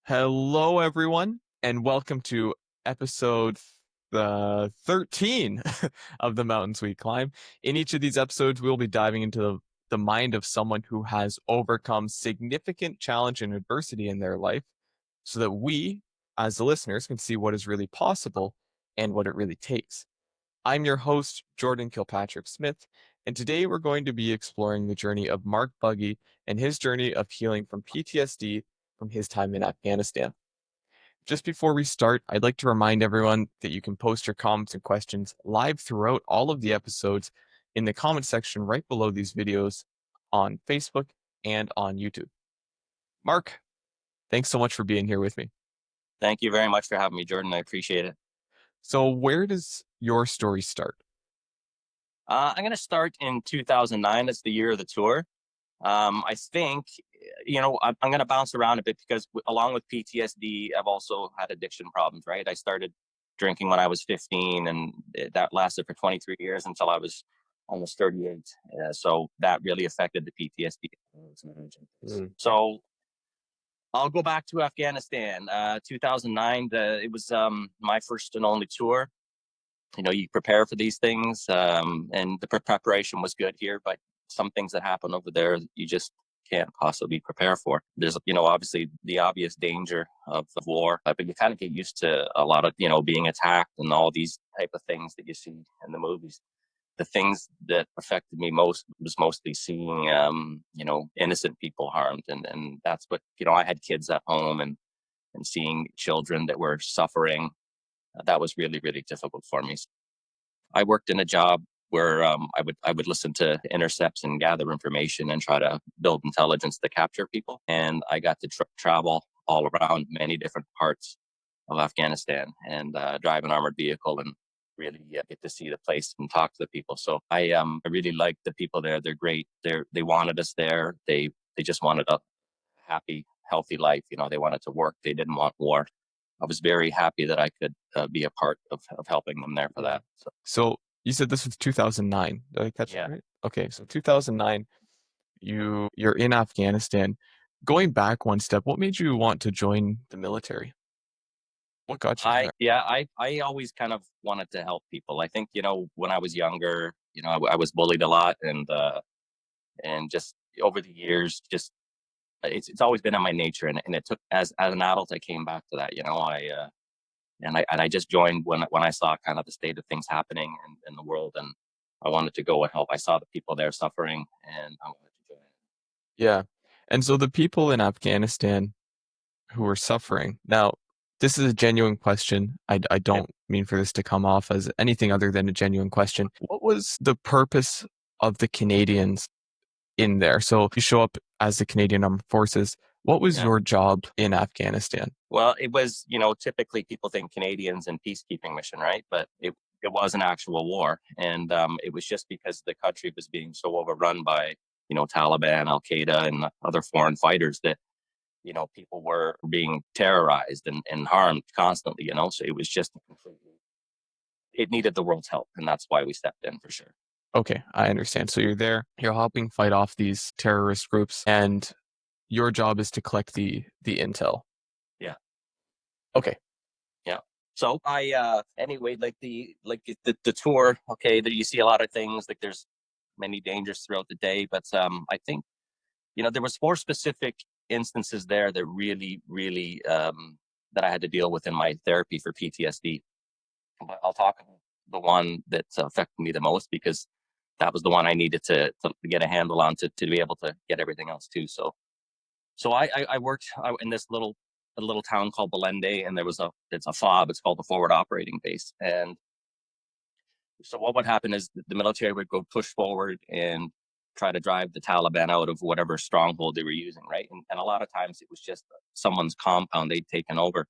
Hello, everyone, and welcome to episode 13 of the Mountains We Climb. In each of these episodes, we'll be diving into the mind of someone who has overcome significant challenge and adversity in their life so that we, as the listeners, can see what is really possible and what it really takes. I'm your host, Jordan Kilpatrick-Smith, and today we're going to be exploring the journey of Mark Buggy and his journey of healing from PTSD from his time in Afghanistan. Just before we start, I'd like to remind everyone that you can post your comments and questions live throughout all of the episodes in the comment section right below these videos on Facebook and on YouTube. Mark, thanks so much for being here with me. Thank you very much for having me, Jordan. I appreciate it. So, where does your story start? I'm going to start in 2009. That's the year of the tour. I think, I'm going to bounce around a bit because along with PTSD, I've also had addiction problems, right? I started drinking when I was 15, and that lasted for 23 years until I was almost 38. So that really affected the PTSD. Mm. So I'll go back to Afghanistan. 2009, it was my first and only tour. You prepare for these things, and the preparation was good here, but some things that happen over there you just can't possibly prepare for. There's obviously the obvious danger of war, but you kind of get used to a lot of being attacked and all these type of things that you see in the movies. The things that affected me most was mostly seeing innocent people harmed, and that's what I had kids at home, and seeing children that were suffering. That was really, really difficult for me. I worked in a job where I would listen to intercepts and gather information and try to build intelligence to capture people. And I got to travel all around many different parts of Afghanistan and drive an armored vehicle and really get to see the place and talk to the people. So I really like the people there. They're great. They wanted us there. They just wanted a happy, healthy life. They wanted to work. They didn't want war. I was very happy that I could be a part of helping them there for that. So, you said this was 2009. Did I catch that Yeah. right? Okay, so 2009, you're in Afghanistan. Going back one step, what made you want to join the military? What got you I there? yeah, I always kind of wanted to help people. I think, when I was younger, I was bullied a lot, and just over the years, just it's always been in my nature, and it took as an adult I came back to that. I just joined when I saw kind of the state of things happening in the world, and I wanted to go and help. I saw the people there suffering, and I wanted to join. Yeah. And so the people in Afghanistan who were suffering. Now, this is a genuine question. I Yeah. don't mean for this to come off as anything other than a genuine question. What was the purpose of the Canadians in there? So you show up as the Canadian Armed Forces. What was Yeah. your job in Afghanistan? Well, it was, typically people think Canadians in peacekeeping mission, right? But it was an actual war. And it was just because the country was being so overrun by, Taliban, Al Qaeda, and other foreign fighters that, people were being terrorized and harmed constantly, So it was just it needed the world's help. And that's why we stepped in for sure. Okay, I understand. So you're there, you're helping fight off these terrorist groups, and your job is to collect the intel. Yeah. Okay. Yeah. So anyway, like the tour, okay, that you see a lot of things, like there's many dangers throughout the day, but I think there was four specific instances there that really, really that I had to deal with in my therapy for PTSD. But I'll talk about the one that affected me the most because that was the one I needed to get a handle on to be able to get everything else too. So I worked in this little town called Belende, and it's a FOB. It's called the Forward Operating Base. And so what would happen is the military would go push forward and try to drive the Taliban out of whatever stronghold they were using, right? And a lot of times it was just someone's compound they'd taken over.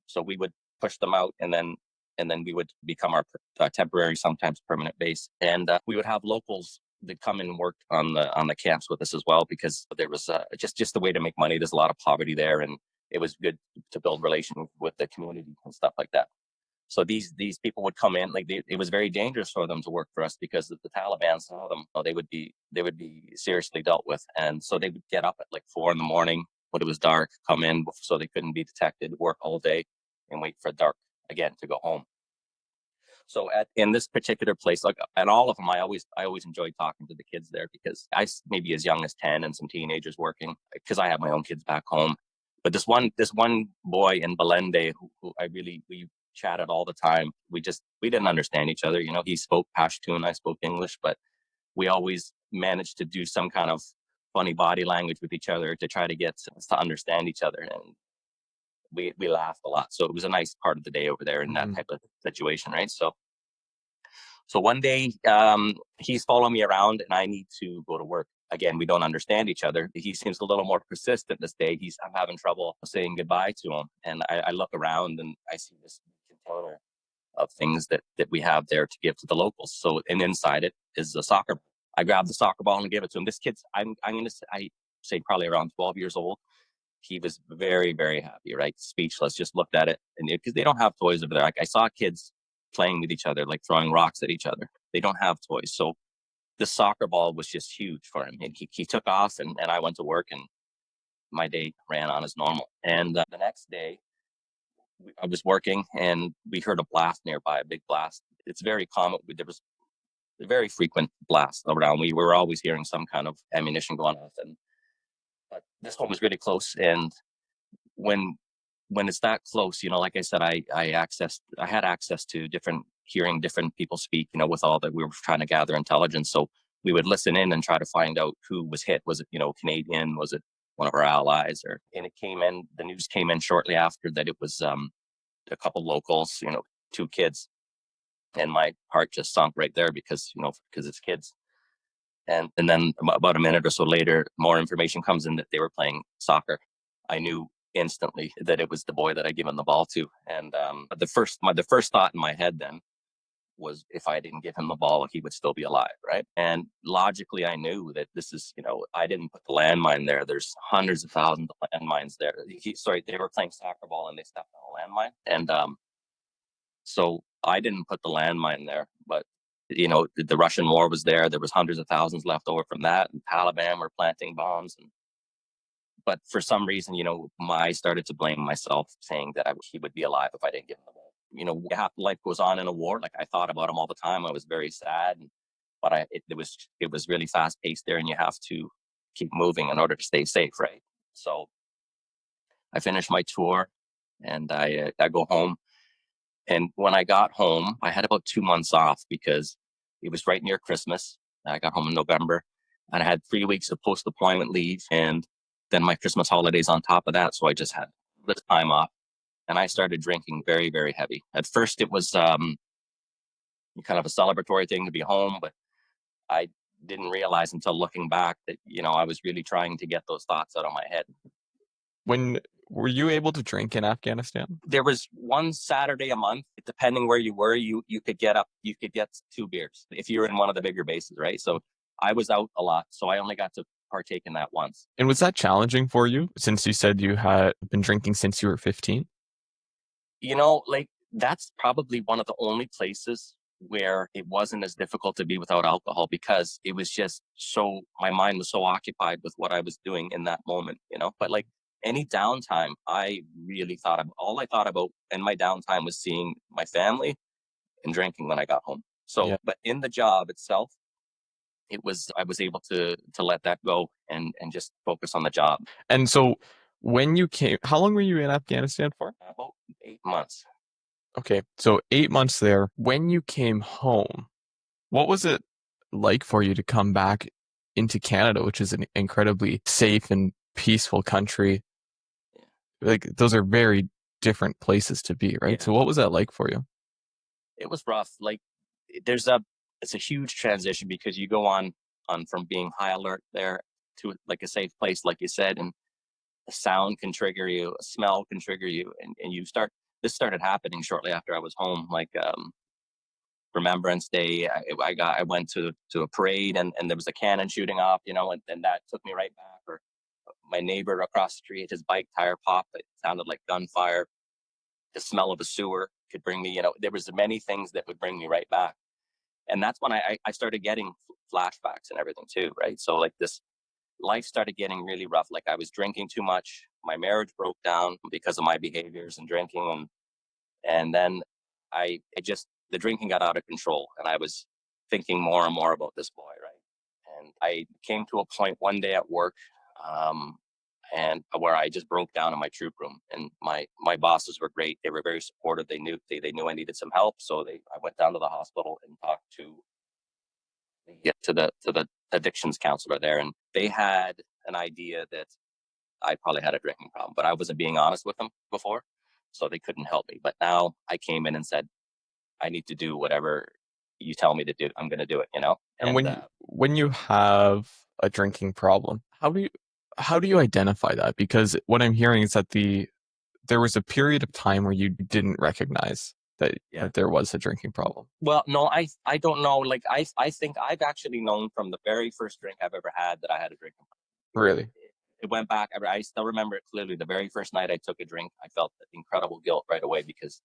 So we would push them out, and then we would become our temporary, sometimes permanent base. And we would have locals that come and work on the camps with us as well, because there was just a way to make money. There's a lot of poverty there, and it was good to build relations with the community and stuff like that. So these people would come in, like it was very dangerous for them to work for us because if the Taliban saw them, they would be seriously dealt with. And so they would get up at like 4 in the morning, when it was dark, come in so they couldn't be detected, work all day, and wait for dark again to go home. So in this particular place, like and all of them, I always enjoyed talking to the kids there because maybe as young as 10 and some teenagers working because I have my own kids back home. But this one boy in Belende who we chatted all the time. We didn't understand each other. You know, he spoke Pashto and I spoke English, but we always managed to do some kind of funny body language with each other to try to get us to understand each other. And we laughed a lot. So it was a nice part of the day over there in that type of situation, right? So one day, he's following me around, and I need to go to work. Again, we don't understand each other. He seems a little more persistent this day. I'm having trouble saying goodbye to him, and I look around and I see this container of things that we have there to give to the locals. So, and inside it is a soccer ball. I grab the soccer ball and give it to him. This kid's, I say probably around 12 years old. He was very, very happy, right? Speechless, just looked at it. And because they don't have toys over there. Like I saw kids playing with each other, like throwing rocks at each other. They don't have toys. So the soccer ball was just huge for him. And he took off and I went to work and my day ran on as normal. And the next day, I was working and we heard a blast nearby, a big blast. It's very common. There was a very frequent blast around. We were always hearing some kind of ammunition going off. And but this one was really close. And when it's that close, like I said, I had access to hearing different people speak, with all that we were trying to gather intelligence. So we would listen in and try to find out who was hit. Was it, Canadian? Was it one of our allies? And the news came in shortly after that it was a couple locals, two kids. And my heart just sunk right there because it's kids. And then about a minute or so later, more information comes in that they were playing soccer. I knew instantly that it was the boy that I'd given the ball to. And the first thought in my head then was if I didn't give him the ball, he would still be alive, right? And logically, I knew that this is, I didn't put the landmine there. There's hundreds of thousands of landmines there. They were playing soccer ball and they stepped on a landmine. And so I didn't put the landmine there, but the Russian war was there. There was hundreds of thousands left over from that, and Taliban were planting bombs. But for some reason, I started to blame myself, saying that he would be alive if I didn't give him the ball. Life goes on in a war. Like I thought about him all the time. I was very sad, but it was really fast paced there, and you have to keep moving in order to stay safe, right? So I finished my tour, and I go home. And when I got home, I had about 2 months off because it was right near Christmas. I got home in November and I had 3 weeks of post deployment leave and then my Christmas holidays on top of that. So I just had this time off and I started drinking very, very heavy. At first, it was kind of a celebratory thing to be home, but I didn't realize until looking back that, I was really trying to get those thoughts out of my head. When were you able to drink in Afghanistan? There was one Saturday a month, depending where you were, you could get 2 beers if you were in one of the bigger bases, right? So I was out a lot, so I only got to partake in that once. And was that challenging for you since you said you had been drinking since you were 15? Like that's probably one of the only places where it wasn't as difficult to be without alcohol because it was just my mind was so occupied with what I was doing in that moment, but like any downtime, all I thought about in my downtime was seeing my family and drinking when I got home. So, Yeah. but in the job itself, I was able to let that go and just focus on the job. And so when you came, how long were you in Afghanistan for? About 8 months. Okay, so 8 months there. When you came home, what was it like for you to come back into Canada, which is an incredibly safe and peaceful country? Like those are very different places to be, right? Yeah. So what was that like for you? It was rough. Like it's a huge transition because you go on from being high alert there to like a safe place, like you said, and a sound can trigger you, a smell can trigger you, and this started happening shortly after I was home. Like Remembrance Day, I went to a parade and there was a cannon shooting off, and that took me right back. Or my neighbor across the street, his bike tire popped. It sounded like gunfire. The smell of a sewer could bring me, there was many things that would bring me right back. And that's when I started getting flashbacks and everything too, right? So like this life started getting really rough. Like I was drinking too much. My marriage broke down because of my behaviors and drinking, and then it just the drinking got out of control, and I was thinking more and more about this boy, right? And I came to a point one day at work, um, and where I just broke down in my troop room. And my bosses were great; they were very supportive. They knew I needed some help, so I went down to the hospital and talked to the addictions counselor there, and they had an idea that I probably had a drinking problem, but I wasn't being honest with them before, so they couldn't help me. But now I came in and said, I need to do whatever you tell me to do. I'm going to do it, you know? And And when you have a drinking problem, how do you identify that? Because what I'm hearing is that there was a period of time where you didn't recognize that yeah. that there was a drinking problem. Well, no, I don't know. Like I think I've actually known from the very first drink I've ever had that I had a drinking problem. Really? It went back. I still remember it clearly. The very first night I took a drink, I felt incredible guilt right away because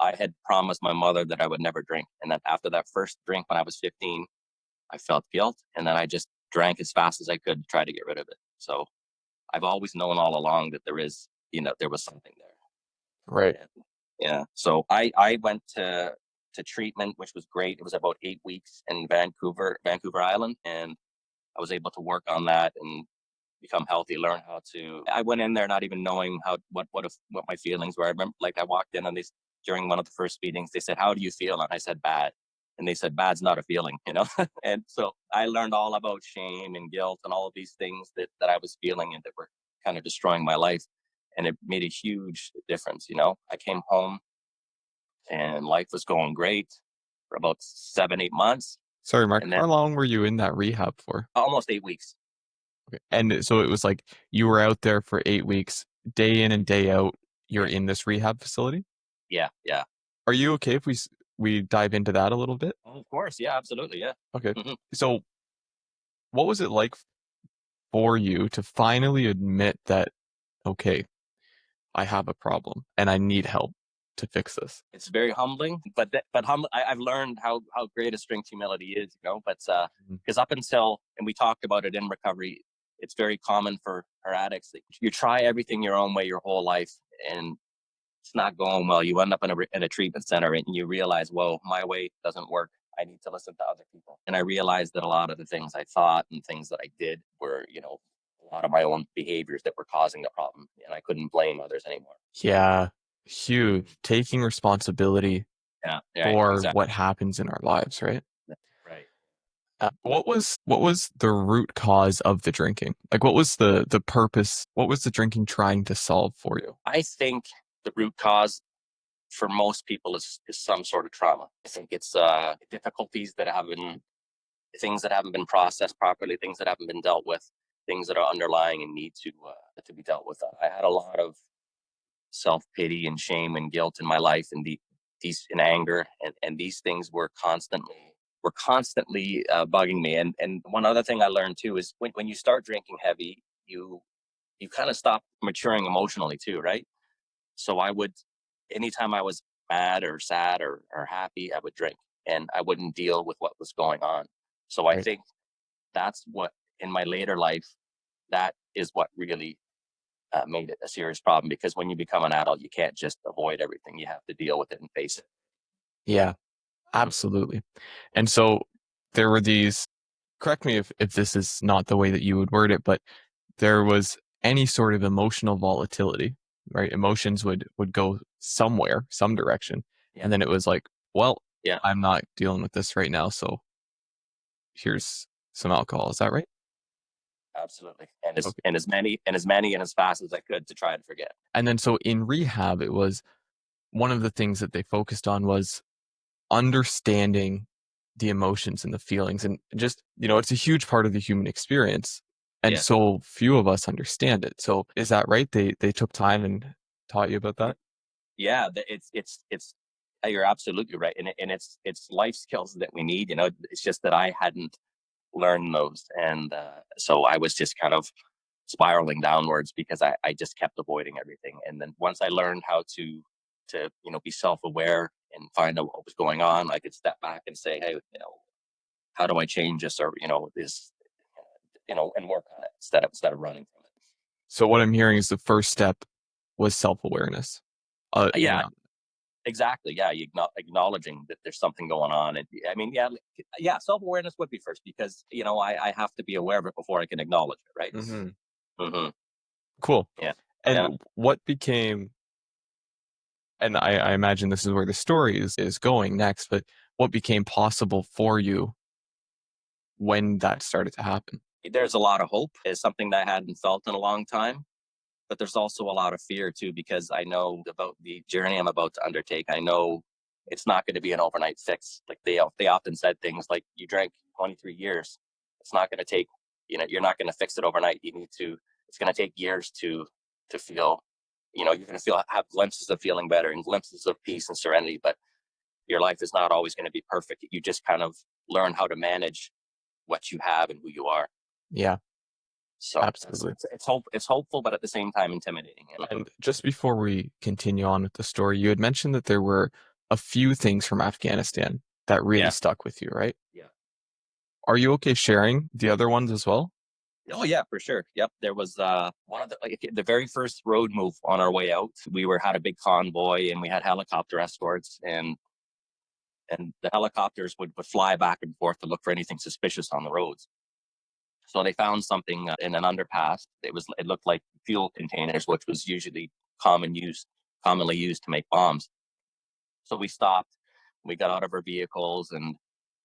I had promised my mother that I would never drink. And then after that first drink when I was 15, I felt guilt. And then I just drank as fast as I could to try to get rid of it. So I've always known all along that there was something there. Right. And, yeah. So I went to treatment, which was great. It was about 8 weeks in Vancouver Island. And I was able to work on that and become healthy, learn how to. I went in there not even knowing what my feelings were. I remember, like, I walked in and during one of the first meetings, they said, "How do you feel?" And I said, "Bad." And they said, "Bad's not a feeling," you know. And so I learned all about shame and guilt and all of these things that I was feeling and that were kind of destroying my life. And it made a huge difference, you know. I came home and life was going great for about 7, 8 months, Sorry, Mark. and then How long were you in that rehab for? almost 8 weeks. Okay. And so it was like you were out there for 8 weeks, day in and day out. You're Yeah, in this rehab facility. yeah, yeah. Are you okay if we dive into that a little bit? Oh, of course, yeah, absolutely, yeah. Okay. Hmm. So what was it like for you to finally admit that, okay, I have a problem and I need help to fix this? It's very humbling, but I've learned how great a strength humility is, you know. But Mhm. because up until, and we talked about it in recovery, it's very common for addicts that you try everything your own way your whole life, and it's not going well. You end up in a treatment center, and you realize, whoa, my way doesn't work. I need to listen to other people. And I realized that a lot of the things I thought and things that I did were, a lot of my own behaviors that were causing the problem, and I couldn't blame others anymore. Yeah, huge. Taking responsibility Yeah, right, for exactly, what happens in our lives, right? right. What was the root cause of the drinking? Like, what was the purpose? What was the drinking trying to solve for you? I think the root cause for most people is some sort of trauma. I think it's difficulties that haven't things that haven't been processed properly, things that haven't been dealt with, things that are underlying and need to be dealt with. I had a lot of self pity and shame and guilt in my life, and these in anger, and these things were constantly bugging me. And one other thing I learned too is when you start drinking heavy, you kind of stop maturing emotionally too, right? So anytime I was mad or sad or happy, I would drink, and I wouldn't deal with what was going on. So I Right. think that's what, in my later life, that is what really made it a serious problem, because when you become an adult, you can't just avoid everything. You have to deal with it and face it. Yeah, absolutely. And so there were these, correct me if this is not the way that you would word it, but there was any sort of emotional volatility, right? Emotions would go somewhere, some direction. Yeah. And then it was like, well, Yeah, I'm not dealing with this right now, so here's some alcohol. Is that right? absolutely. And as Okay. and as many and as many and as fast as I could to try to forget. And then so in rehab, it was one of the things that they focused on was understanding the emotions and the feelings. And just, it's a huge part of the human experience. And Yeah. so few of us understand it. So is that right? They took time and taught you about that? Yeah, it's you're absolutely right. And it's life skills that we need. It's just that I hadn't learned those, and so I was just kind of spiraling downwards because I just kept avoiding everything. And then once I learned how to be self-aware and find out what was going on, I could step back and say, hey, how do I change this? Or is and work on it instead of running from it. So what I'm hearing is the first step was self-awareness. Yeah, exactly. Yeah, acknowledging that there's something going on, and I mean, yeah, self-awareness would be first, because I have to be aware of it before I can acknowledge it, right? Mhm. Hmm. Cool. Yeah, yeah. And what became, and I imagine this is where the story is going next, but what became possible for you when that started to happen? There's a lot of hope. It's something that I hadn't felt in a long time. But there's also a lot of fear too, because I know about the journey I'm about to undertake. I know it's not going to be an overnight fix. Like they often said things like, "You drank 23 years. It's not going to take. You're not going to fix it overnight. You need to. It's going to take years to feel. You're going to have glimpses of feeling better and glimpses of peace and serenity. But your life is not always going to be perfect. You just kind of learn how to manage what you have and who you are." Yeah, So absolutely. it's hopeful, but at the same time intimidating. And just before we continue on with the story, you had mentioned that there were a few things from Afghanistan that really Yeah. stuck with you, right? Yeah. Are you okay sharing the other ones as well? Oh yeah, for sure. Yep. There was one of the very first road move on our way out. We had a big convoy, and we had helicopter escorts, and the helicopters would fly back and forth to look for anything suspicious on the roads. So they found something in an underpass. It looked like fuel containers, which was usually commonly used to make bombs. So we stopped. We got out of our vehicles, and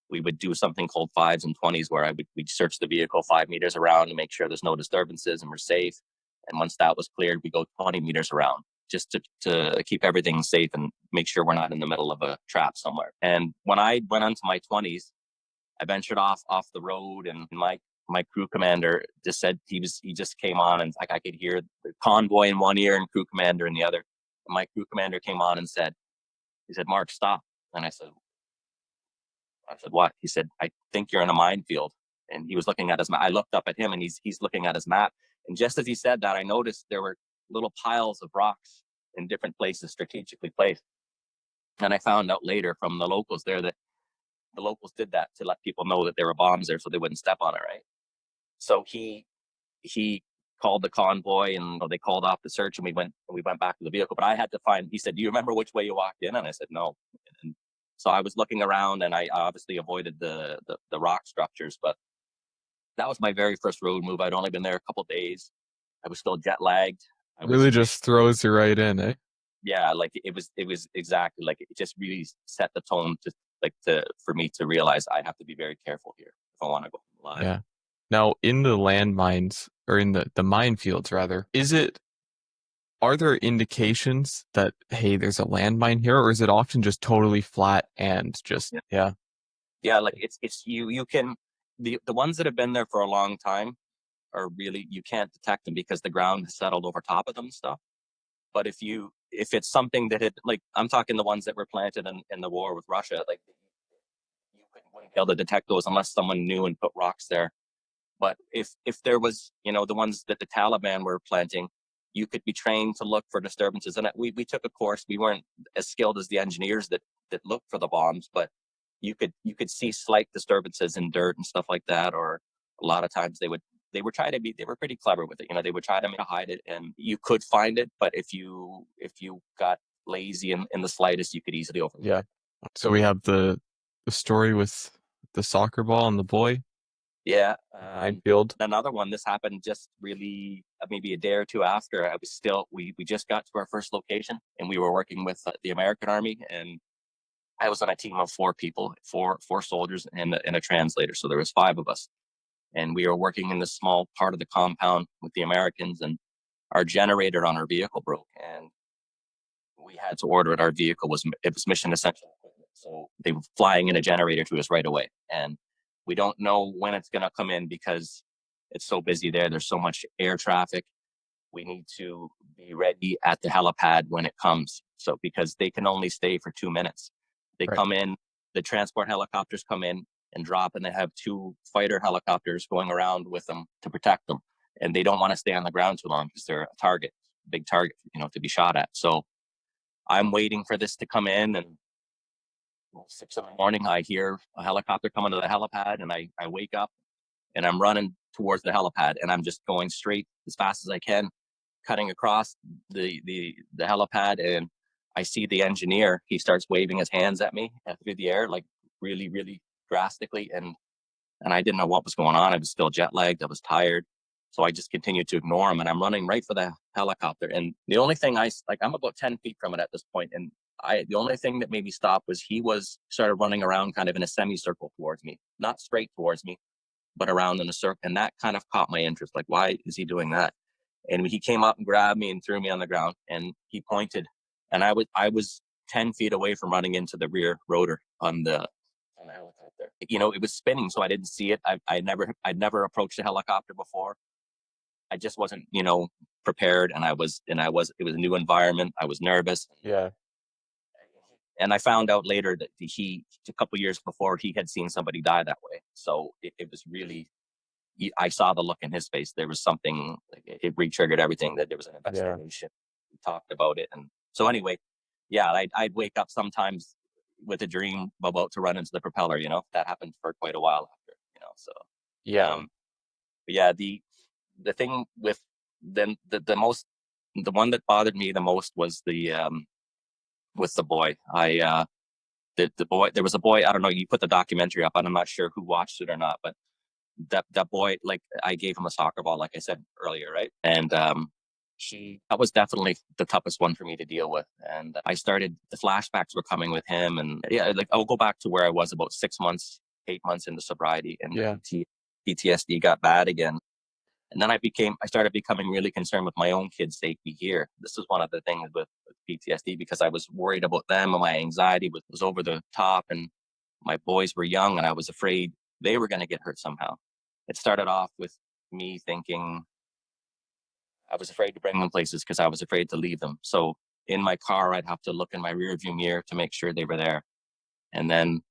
we would do something called fives and 20s, where we'd search the vehicle 5 meters around to make sure there's no disturbances and we're safe. And once that was cleared, we go 20 meters around, just to keep everything safe and make sure we're not in the middle of a trap somewhere. And when I went into my 20s, I ventured off the road, and my crew commander just said he just came on, and like I could hear the convoy in one ear and crew commander in the other. And my crew commander came on and he said, "Mark, stop." And I said, "What?" He said, "I think you're in a minefield." And he was looking at his map. I looked up at him, and he's looking at his map. And just as he said that, I noticed there were little piles of rocks in different places strategically placed. And I found out later from the locals there that the locals did that to let people know that there were bombs there so they wouldn't step on it, right? So he called the convoy, and they called off the search, and we went back to the vehicle. But I had to find. He said, "Do you remember which way you walked in?" And I said, "No." And so I was looking around, and I obviously avoided the rock structures. But that was my very first road move. I'd only been there a couple days. I was still jet lagged. I Really was just throws you right in, eh? Yeah, like it was exactly like, it just really set the tone, just like to for me to realize I have to be very careful here if I want to go alive. Yeah. Now, in the landmines, or in the minefields rather, are there indications that, hey, there's a landmine here, or is it often just totally flat and just, yeah, Yeah, like it's you can the ones that have been there for a long time are really, you can't detect them because the ground has settled over top of them and stuff. But if it's something that had, like, I'm talking the ones that were planted in the war with Russia, like, wouldn't be able to detect those unless someone knew and put rocks there. But if there was, the ones that the Taliban were planting, you could be trained to look for disturbances. And we took a course. We weren't as skilled as the engineers that looked for the bombs, but you could see slight disturbances in dirt and stuff like that. Or a lot of times they were pretty clever with it. They would try to hide it, and you could find it. But if you got lazy in the slightest, you could easily overlook yeah. it. So we have the story with the soccer ball and the boy, Yeah. minefield. Another one. This happened just really maybe a day or two after. I was still we just got to our first location, and we were working with the American Army, and I was on a team of four people, four soldiers and a translator. So there was five of us, and we were working in this small part of the compound with the Americans, and our generator on our vehicle broke, and we had to order it. Our vehicle was mission essential equipment, so they were flying in a generator to us right away. And we don't know when it's going to come in because it's so busy there. There's so much air traffic. We need to be ready at the helipad when it comes. So because they can only stay for 2 minutes, they Right. come in. The transport helicopters come in and drop, and they have two fighter helicopters going around with them to protect them. And they don't want to stay on the ground too long because they're a target, big target, to be shot at. So I'm waiting for this to come in, and 6 in the morning, I hear a helicopter coming to the helipad, and I wake up, and I'm running towards the helipad, and I'm just going straight as fast as I can, cutting across the helipad, and I see the engineer. He starts waving his hands at me through the air, like really, really drastically, and I didn't know what was going on. I was still jet lagged. I was tired. So I just continued to ignore him, and I'm running right for the helicopter. And the only thing I'm about 10 feet from it at this point. And the only thing that made me stop was he started running around kind of in a semicircle towards me, not straight towards me, but around in a circle. And that kind of caught my interest. Like, why is he doing that? And he came up and grabbed me and threw me on the ground, and he pointed, and I was 10 feet away from running into the rear rotor on the helicopter. It was spinning, so I didn't see it. I'd never approached a helicopter before. I just wasn't, prepared, and it was a new environment. I was nervous. Yeah. And I found out later that a couple years before, he had seen somebody die that way. So it was really, I saw the look in his face. There was something, like, it re-triggered everything, that there was an investigation. We talked about it. And so anyway, yeah, I'd wake up sometimes with a dream about to run into the propeller, that happened for quite a while after, so. Yeah. But yeah, the thing with the one that bothered me the most was with the boy. The boy, there was a boy, I don't know, you put the documentary up, and I'm not sure who watched it or not, but that boy, like, I gave him a soccer ball, like I said earlier, right? And that was definitely the toughest one for me to deal with. And the flashbacks were coming with him, and yeah, like, I'll go back to where I was about 6 months, 8 months into sobriety, and Yeah. PTSD got bad again. And then I started becoming really concerned with my own kids' safety here. This is one of the things with PTSD, because I was worried about them, and my anxiety was over the top, and my boys were young, and I was afraid they were going to get hurt somehow. It started off with me thinking I was afraid to bring them places because I was afraid to leave them. So in my car, I'd have to look in my rearview mirror to make sure they were there. And then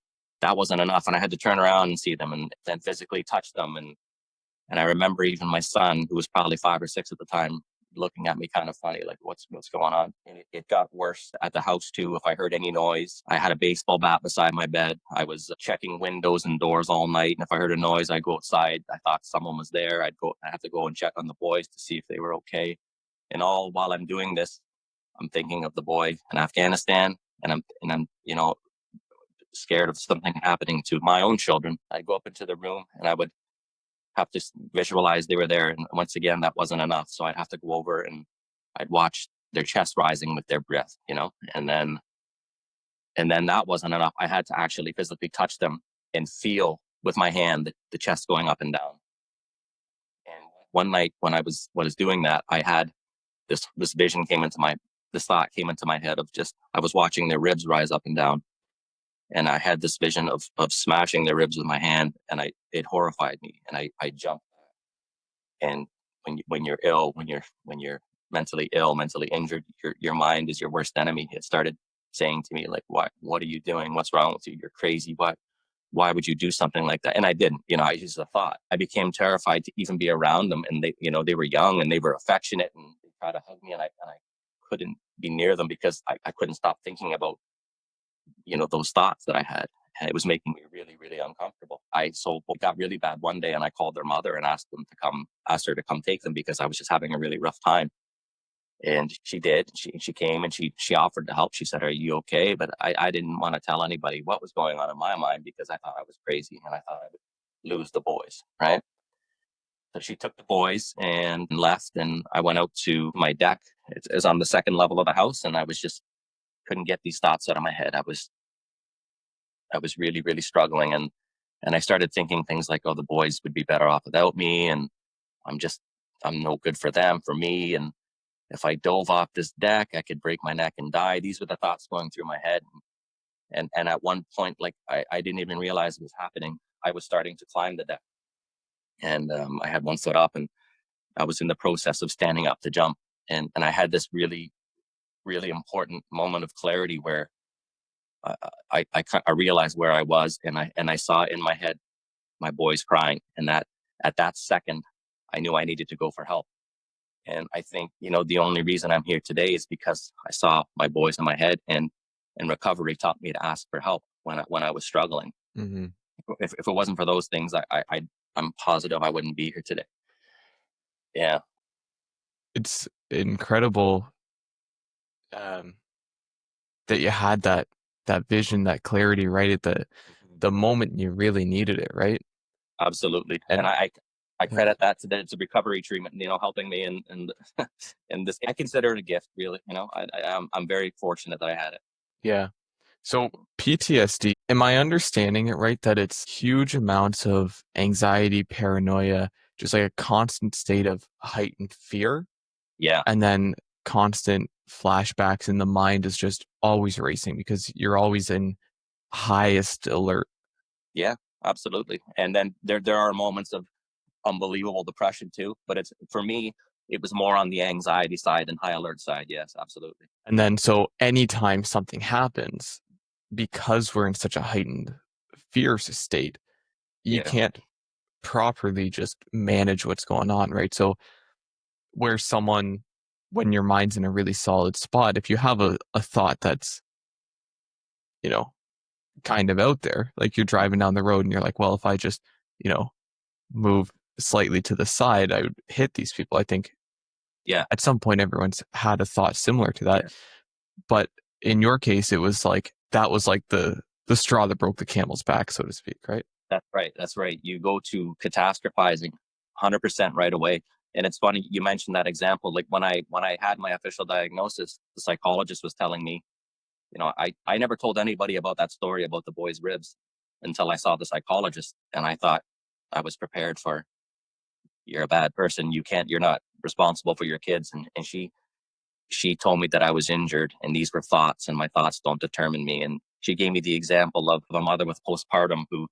that wasn't enough, and I had to turn around and see them, and then physically touch them. And I remember even my son, who was probably 5 or 6 at the time, looking at me kind of funny, like, what's going on? And it got worse at the house too. If I heard any noise, I had a baseball bat beside my bed. I was checking windows and doors all night. And if I heard a noise, I'd go outside. I thought someone was there. I have to go and check on the boys to see if they were okay. And all while I'm doing this, I'm thinking of the boy in Afghanistan, and I'm scared of something happening to my own children. I'd go up into the room, and I would have to visualize they were there. And once again, that wasn't enough. So I'd have to go over, and I'd watch their chest rising with their breath, and then that wasn't enough. I had to actually physically touch them and feel with my hand the chest going up and down. And one night when I was doing that, I had this vision this thought came into my head of just, I was watching their ribs rise up and down. And I had this vision of smashing their ribs with my hand, and it horrified me. And I jumped. And when you're ill, when you're mentally ill, mentally injured, your mind is your worst enemy. It started saying to me, like, what are you doing? What's wrong with you? You're crazy. Why would you do something like that? And I didn't. I just thought. I became terrified to even be around them. And they were young, and they were affectionate, and they tried to hug me, and I couldn't be near them because I couldn't stop thinking about those thoughts that I had. And it was making me really, really uncomfortable. So it got really bad one day, and I called their mother and asked her to come take them, because I was just having a really rough time. And she did. She came, and she offered to help. She said, "Are you okay?" But I didn't want to tell anybody what was going on in my mind, because I thought I was crazy, and I thought I would lose the boys, right? So she took the boys and left, and I went out to my deck. It's on the second level of the house, and I was just couldn't get these thoughts out of my head. I was really, really struggling. And I started thinking things like, oh, the boys would be better off without me. And I'm no good for them, for me. And if I dove off this deck, I could break my neck and die. These were the thoughts going through my head. And at one point, like, I didn't even realize it was happening. I was starting to climb the deck. And I had one foot up, and I was in the process of standing up to jump. And I had this really, really important moment of clarity where I realized where I was, and I saw in my head my boys crying, and that at that second, I knew I needed to go for help. And I think the only reason I'm here today is because I saw my boys in my head, and recovery taught me to ask for help when I was struggling. Mm-hmm. If it wasn't for those things, I'm positive I wouldn't be here today. Yeah, It's incredible that you had that vision, that clarity right at the moment you really needed it, right? absolutely. And And I yeah, credit that to the recovery treatment, helping me and and this. I consider it a gift, really. I'm very fortunate that I had it. yeah. So PTSD, am I understanding it right that it's huge amounts of anxiety, paranoia, just like a constant state of heightened fear, Yeah, and then constant flashbacks, and the mind is just always racing because you're always in highest alert. yeah, absolutely. And then there are moments of unbelievable depression too, but it's for me, it was more on the anxiety side and high alert side. Yes, absolutely. And then so anytime something happens, because we're in such a heightened fear state, you Yeah, can't properly just manage what's going on, right? So where someone, when your mind's in a really solid spot, if you have a thought that's, you know, kind of out there, like you're driving down the road and you're like, well, if I just, you know, move slightly to the side, I would hit these people. I think yeah, at some point everyone's had a thought similar to that. yeah. But in your case, it was like that was like the straw that broke the camel's back, so to speak, right? That's right. That's right. You go to catastrophizing 100% right away. And it's funny you mentioned that example. Like when I had my official diagnosis, the psychologist was telling me, I never told anybody about that story about the boy's ribs until I saw the psychologist, and I thought I was prepared for, you're a bad person. You're not responsible for your kids. And she told me that I was injured and these were thoughts and my thoughts don't determine me. And she gave me the example of a mother with postpartum who,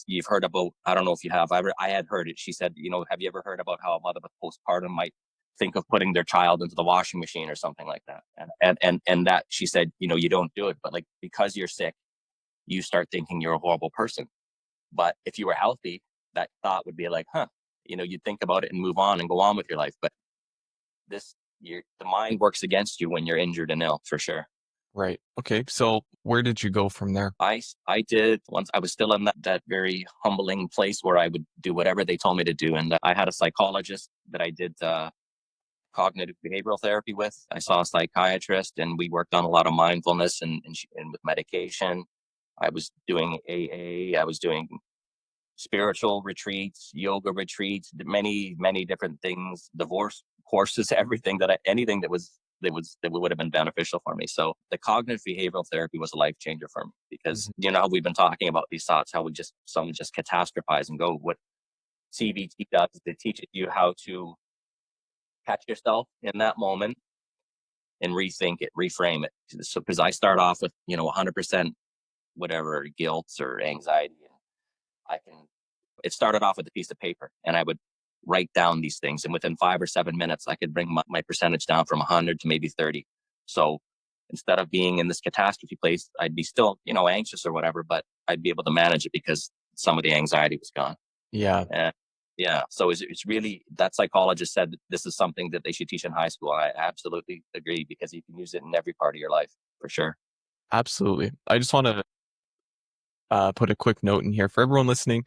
you've heard about, I don't know if you have, I had heard it. She said, have you ever heard about how a mother with postpartum might think of putting their child into the washing machine or something like that? And that she said, you don't do it, but like, because you're sick, you start thinking you're a horrible person. But if you were healthy, that thought would be like, you'd think about it and move on and go on with your life. But the mind works against you when you're injured and ill, for sure. Right. Okay. So where did you go from there? I did, once I was still in that very humbling place where I would do whatever they told me to do. And I had a psychologist that I did cognitive behavioral therapy with. I saw a psychiatrist and we worked on a lot of mindfulness and with medication. I was doing AA. I was doing spiritual retreats, yoga retreats, many, many different things, divorce courses, everything anything that would have been beneficial for me. So the cognitive behavioral therapy was a life changer for me because Mhm. how we've been talking about these thoughts, how some just catastrophize and go. What CBT does is it teaches you how to catch yourself in that moment and rethink it, reframe it. So because I start off with 100% whatever guilt or anxiety, and I can it started off with a piece of paper and I would write down these things. And within 5 or 7 minutes, I could bring my percentage down from 100 to maybe 30. So instead of being in this catastrophe place, I'd be still, anxious or whatever, but I'd be able to manage it because some of the anxiety was gone. Yeah, And yeah. So it's really, that psychologist said that this is something that they should teach in high school. I absolutely agree because you can use it in every part of your life for sure. absolutely. I just want to put a quick note in here for everyone listening.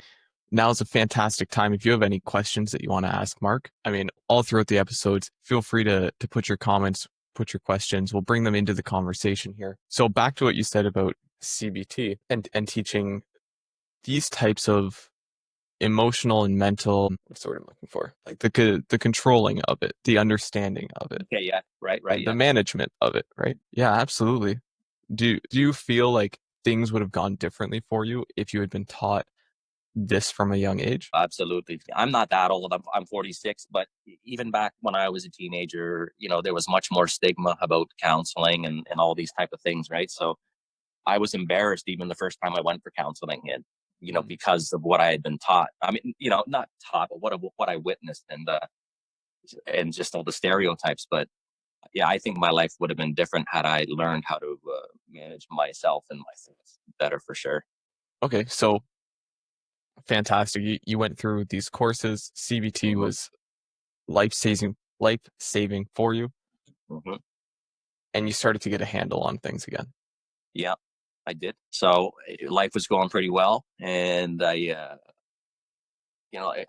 Now's a fantastic time. If you have any questions that you want to ask Mark, I mean, all throughout the episodes, feel free to put your comments, put your questions. We'll bring them into the conversation here. So back to what you said about CBT and teaching these types of emotional and mental, what's the word I'm looking for? Like the controlling of it, the understanding of it, Okay. Yeah. Right. Right. the Yeah. management of it, right? Yeah, absolutely. Do you feel like things would have gone differently for you if you had been taught this from a young age? Absolutely. I'm not that old. I'm 46, but even back when I was a teenager, there was much more stigma about counseling and all these type of things, right? So I was embarrassed even the first time I went for counseling, and Mm. because of what I had been taught. I mean, not taught, but what I witnessed, and just all the stereotypes. But yeah, I think my life would have been different had I learned how to manage myself and my thoughts better, for sure. Okay, so fantastic. You went through these courses. CBT Hmm. was life saving for you, Hmm. and you started to get a handle on things again. Yeah, I did. So life was going pretty well, and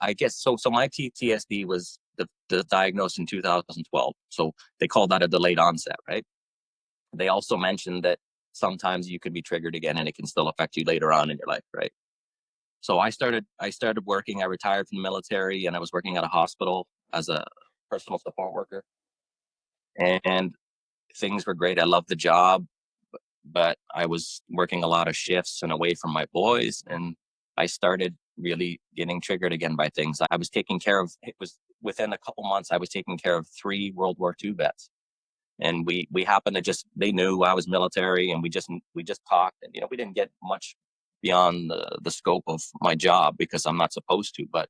I guess so. So my PTSD was the diagnosed in 2012. So they call that a delayed onset, right? They also mentioned that sometimes you can be triggered again and it can still affect you later on in your life, right? So I started working. I retired from the military and I was working at a hospital as a personal support worker, and things were great. I loved the job, but I was working a lot of shifts and away from my boys, and I started really getting triggered again by things. I was taking care of it was within a couple months I was taking care of 3 World War II vets. And we happened to just they knew I was military, and we just talked, and we didn't get much beyond the scope of my job because I'm not supposed to, but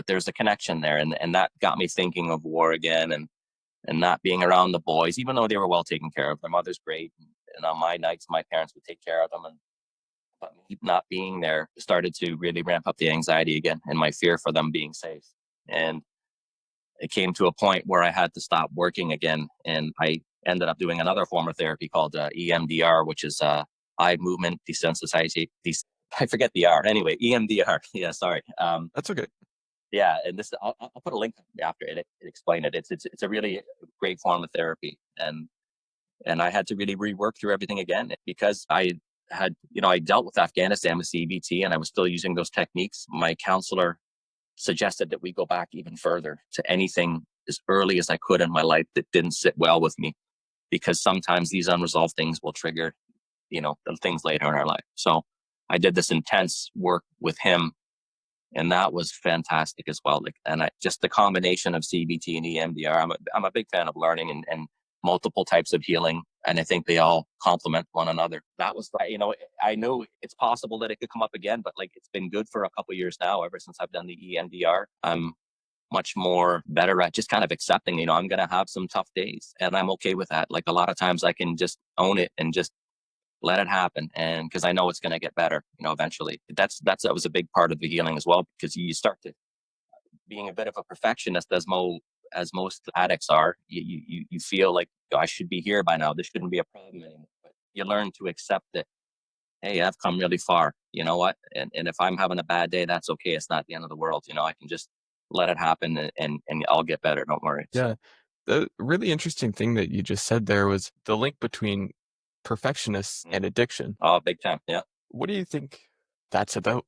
there's a connection there, and that got me thinking of war again, and not being around the boys, even though they were well taken care of. Their mother's great, and on my nights, my parents would take care of them. And but me not being there started to really ramp up the anxiety again and my fear for them being safe. And it came to a point where I had to stop working again, and I ended up doing another form of therapy called EMDR, which is eye movement desensitization. I forget the R. Anyway, EMDR. Yeah, sorry. That's okay. Yeah, and this I'll put a link after it explain it. It's a really great form of therapy, and I had to really rework through everything again because I dealt with Afghanistan with CBT, and I was still using those techniques. My counselor suggested that we go back even further to anything as early as I could in my life that didn't sit well with me, because sometimes these unresolved things will trigger, the things later in our life. So I did this intense work with him, and that was fantastic as well. Like, and just the combination of CBT and EMDR, I'm a big fan of learning and multiple types of healing, and I think they all complement one another. That was, I know it's possible that it could come up again, but like it's been good for a couple of years now. Ever since I've done the EMDR, I'm much more better at just kind of accepting. I'm gonna have some tough days, and I'm okay with that. Like a lot of times, I can just own it and just let it happen, and because I know it's going to get better, eventually. That was a big part of the healing as well, because you start to being a bit of a perfectionist, as most addicts are. You feel like, "Oh, I should be here by now, this shouldn't be a problem anymore," but you learn to accept that, hey, I've come really far, you know what, and if I'm having a bad day, that's okay. It's not the end of the world. I can just let it happen, and I'll get better, don't worry. Yeah. So The really interesting thing that you just said there was the link between perfectionists and addiction. oh, big time. Yeah, What do you think that's about?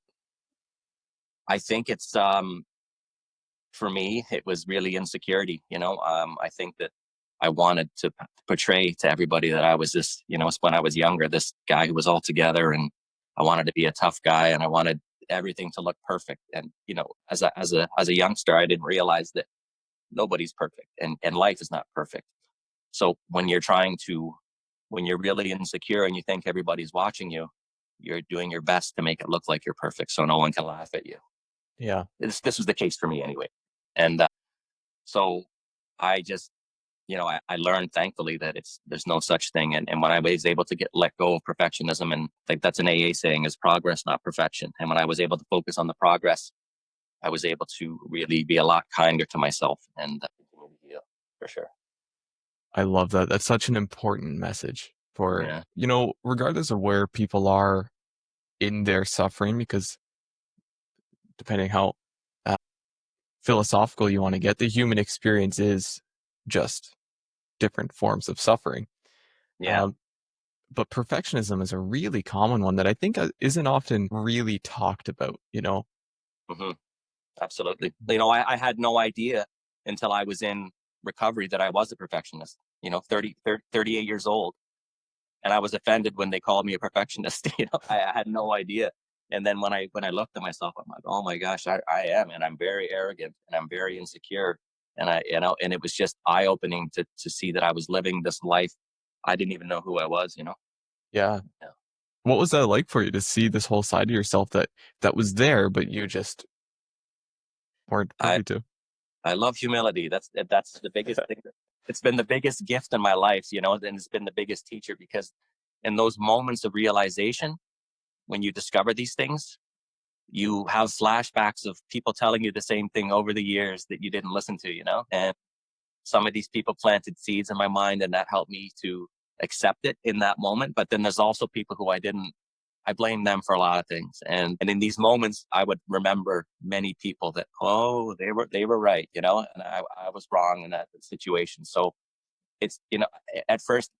I think it's for me, it was really insecurity. I think that I wanted to portray to everybody that I was this, when I was younger, this guy who was all together, and I wanted to be a tough guy, and I wanted everything to look perfect. And as a youngster, I didn't realize that nobody's perfect, and life is not perfect. So when you're really insecure and you think everybody's watching you, you're doing your best to make it look like you're perfect, so no one can laugh at you. Yeah. This was the case for me anyway. And so I just, I learned, thankfully, that there's no such thing. And when I was able to let go of perfectionism, and like that's an AA saying, is progress, not perfection. And when I was able to focus on the progress, I was able to really be a lot kinder to myself, and continue to heal, for sure. I love that. That's such an important message for, Yeah. regardless of where people are in their suffering, because depending how uh, philosophical you want to get, the human experience is just different forms of suffering. Yeah. Um, but perfectionism is a really common one that I think isn't often really talked about. Hmm. Absolutely. I had no idea until I was in recovery that I was a perfectionist. 38 years old, and I was offended when they called me a perfectionist. I had no idea. And then when I looked at myself, I'm like, oh my gosh, I am, and I'm very arrogant, and I'm very insecure, and it was just eye opening to see that I was living this life. I didn't even know who I was. Yeah. Yeah. What was that like for you to see this whole side of yourself that was there, but you just weren't I privy to? I love humility. That's the biggest thing. It's been the biggest gift in my life, and it's been the biggest teacher, because in those moments of realization, when you discover these things, you have flashbacks of people telling you the same thing over the years that you didn't listen to. And some of these people planted seeds in my mind, and that helped me to accept it in that moment. But then there's also people who I I blame them for a lot of things. And in these moments, I would remember many people that, oh, they were right, and I was wrong in that situation. So it's, at first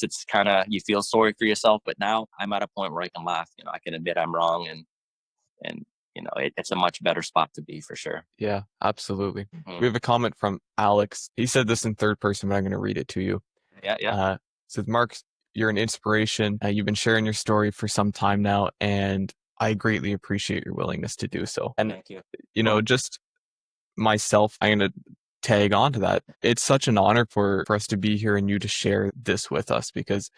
it's kind of, you feel sorry for yourself, but now I'm at a point where I can laugh. I can admit I'm wrong, and it's a much better spot to be, for sure. Yeah, absolutely. We Mhm. have a comment from Alex. He said this in third person, but I'm going to read it to you. Yeah, yeah. Says, Mark, you're an inspiration. You've been sharing your story for some time now, and I greatly appreciate your willingness to do so. And, Thank you. Mhm. just myself, I'm going to tag on to that. It's such an honor for us to be here and you to share this with us, because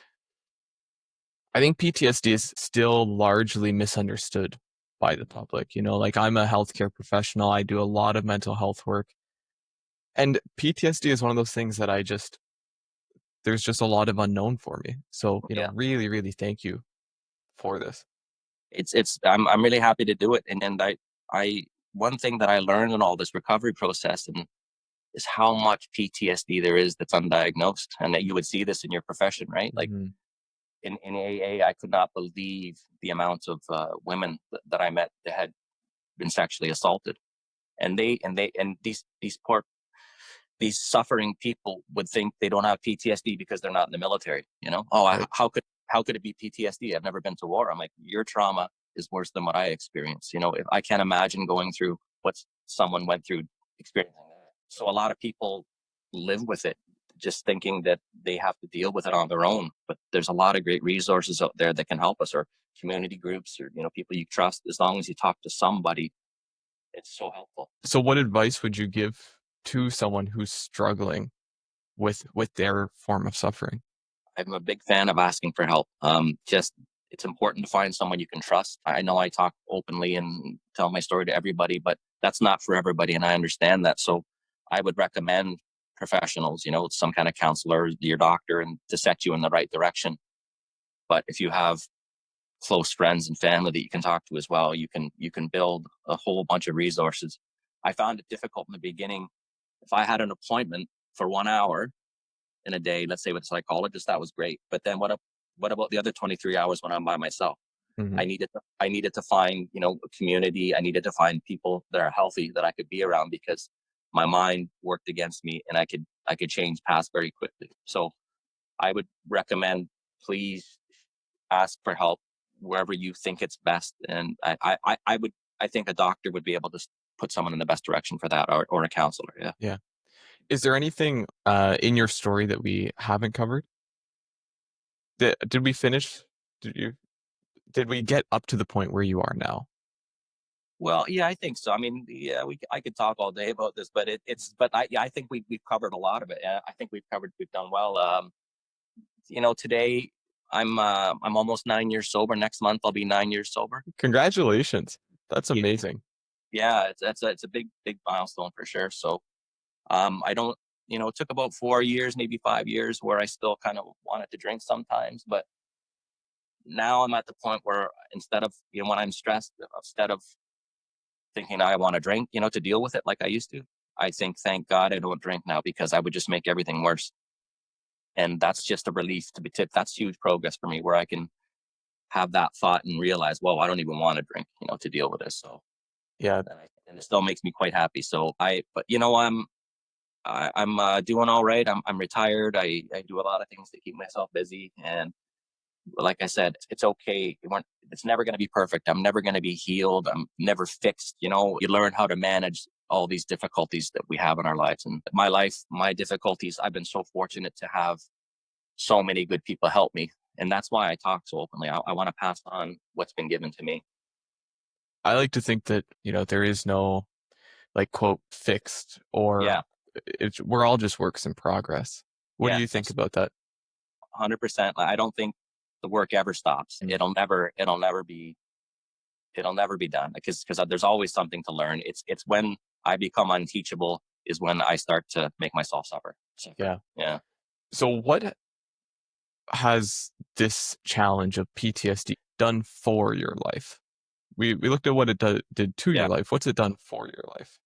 I think PTSD is still largely misunderstood by the public. Like, I'm a healthcare professional, I do a lot of mental health work. And PTSD is one of those things that there's just a lot of unknown for me. So, Yeah. really, really thank you for this. I'm really happy to do it. And I one thing that I learned in all this recovery process and is how much PTSD there is that's undiagnosed, and that you would see this in your profession, right? Like Mhm. in AA, I could not believe the amount of women that I met that had been sexually assaulted, and these suffering people would think they don't have PTSD because they're not in the military. Oh, Right. how could it be PTSD? I've never been to war. I'm like, your trauma is worse than what I experienced. If I can't imagine going through what someone went through experiencing that. So a lot of people live with it, just thinking that they have to deal with it on their own. But there's a lot of great resources out there that can help us, or community groups, or people you trust. As long as you talk to somebody, it's so helpful. So what advice would you give to someone who's struggling with their form of suffering? I'm a big fan of asking for help. Just it's important to find someone you can trust. I know I talk openly and tell my story to everybody, but that's not for everybody, and I understand that. So I would recommend professionals, some kind of counselor, your doctor, and to set you in the right direction. But if you have close friends and family that you can talk to as well, you can build a whole bunch of resources. I found it difficult in the beginning. If I had an appointment for 1 hour in a day, let's say with a psychologist, that was great. But then what about the other 23 hours when I'm by myself? Mhm. I needed to find, a community. I needed to find people that are healthy that I could be around, because my mind worked against me, and I could change paths very quickly. So I would recommend, please ask for help wherever you think it's best. And I think a doctor would be able to put someone in the best direction for that, or a counselor. Yeah. Yeah. Is there anything in your story that we haven't covered? Did we finish? Did you did we get up to the point where you are now? Well, yeah, I think so. I mean, yeah, I could talk all day about this, but but I think we've covered a lot of it. I think we've done well. Today I'm almost 9 years sober. Next month I'll be 9 years sober. Congratulations. That's Yeah, amazing. yeah, it's a big milestone, for sure. So I don't, it took about 4 years, maybe 5 years, where I still kind of wanted to drink sometimes, but now I'm at the point where, instead of, when I'm stressed, instead of thinking I want to drink, to deal with it like I used to, I think, thank God I don't drink now, because I would just make everything worse. And that's just a relief to be tipped. That's huge progress for me, where I can have that thought and realize, well, I don't even want to drink, to deal with this. So, Yeah. and it still makes me quite happy. So but I'm doing all right. I'm retired. I do a lot of things to keep myself busy, and like I said, it's okay. It's never going to be perfect. I'm never going to be healed. I'm never fixed. You learn how to manage all these difficulties that we have in our lives. And my life, my difficulties, I've been so fortunate to have so many good people help me. And that's why I talk so openly. I want to pass on what's been given to me. I like to think that, there is no, like, quote, fixed, or Yeah. we're all just works in progress. What do Yeah. you think That's about that? 100%. I don't think the work ever stops. Mm. It'll never be done, because there's always something to learn. It's when I become unteachable is when I start to make myself suffer. Yeah. Yeah. So what has this challenge of PTSD done for your life? We looked at what it did to your Yeah. life. What's it done for your life?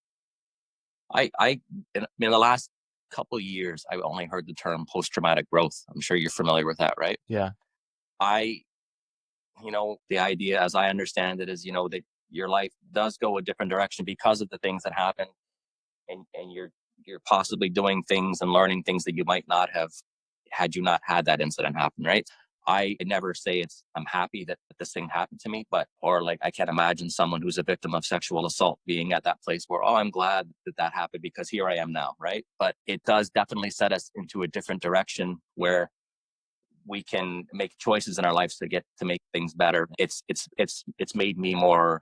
I in the last couple of years, I only heard the term post traumatic growth. I'm sure you're familiar with that, right? Yeah. I the idea, as I understand it, is that your life does go a different direction because of the things that happen, and you're possibly doing things and learning things that you might not have had you not had that incident happen, right? I never say I'm happy that this thing happened to me, but or like I can't imagine someone who's a victim of sexual assault being at that place where, oh, I'm glad that happened because here I am now, right? But it does definitely set us into a different direction where we can make choices in our lives to make things better. It's made me more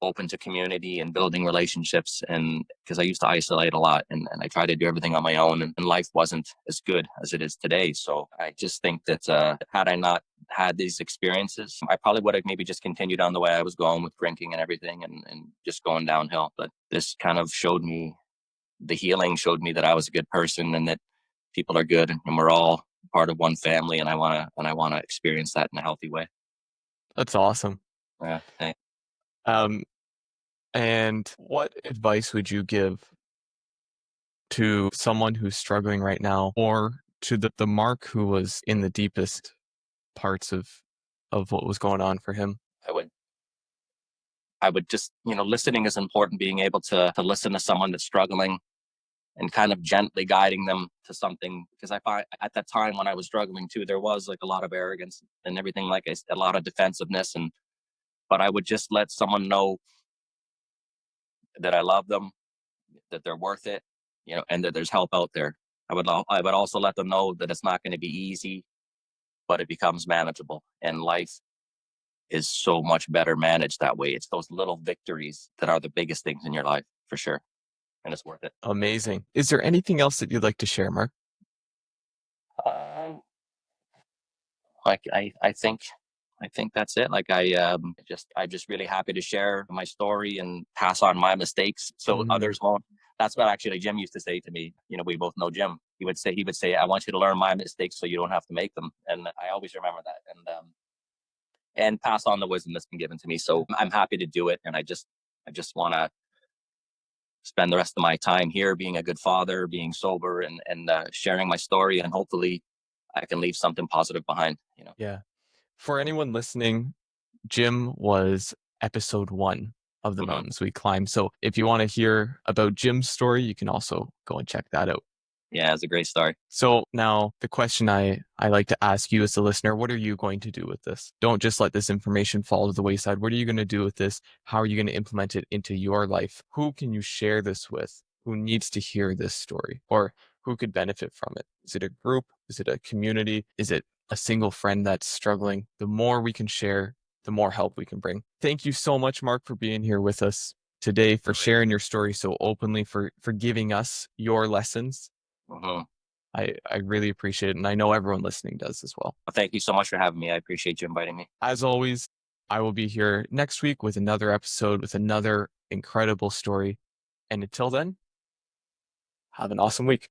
open to community and building relationships, and because I used to isolate a lot, and I tried to do everything on my own, and life wasn't as good as it is today. So I just think that had I not had these experiences, I probably would have maybe just continued on the way I was going with drinking and everything, and just going downhill. But this kind of showed me, the healing showed me that I was a good person, and that people are good, and we're all part of one family, and I want to experience that in a healthy way. That's awesome. Yeah. Um, and what advice would you give to someone who's struggling right now, or to the Mark who was in the deepest parts of what was going on for him? I would I would just, listening is important, being able to listen to someone that's struggling and kind of gently guiding them to something. Because I find at that time when I was struggling too, there was like a lot of arrogance and everything, like a lot of defensiveness. But I would just let someone know that I love them, that they're worth it, and that there's help out there. I would also let them know that it's not going to be easy, but it becomes manageable. And life is so much better managed that way. It's those little victories that are the biggest things in your life, for sure. And it's worth it. Amazing. Is there anything else that you'd like to share, Mark? Um, like I think that's it. Like I'm just really happy to share my story and pass on my mistakes so Mm, others won't. That's what actually Jim used to say to me. We both know Jim. He would say, I want you to learn my mistakes so you don't have to make them. And I always remember that. And pass on the wisdom that's been given to me. So I'm happy to do it. And I just want to spend the rest of my time here being a good father, being sober, and sharing my story, and hopefully I can leave something positive behind. yeah. For anyone listening, Jim was episode 1 of the Hmm. mountains we climbed. So if you want to hear about Jim's story, you can also go and check that out. Yeah, it's a great story. So now the question I like to ask you as the listener, what are you going to do with this? Don't just let this information fall to the wayside. What are you going to do with this? How are you going to implement it into your life? Who can you share this with? Who needs to hear this story? Or who could benefit from it? Is it a group? Is it a community? Is it a single friend that's struggling? The more we can share, the more help we can bring. Thank you so much, Mark, for being here with us today, for sharing your story so openly, for giving us your lessons. Hmm. I really appreciate it, and I know everyone listening does as well. Well, thank you so much for having me. I appreciate you inviting me. As always, I will be here next week with another episode with another incredible story. And until then, have an awesome week.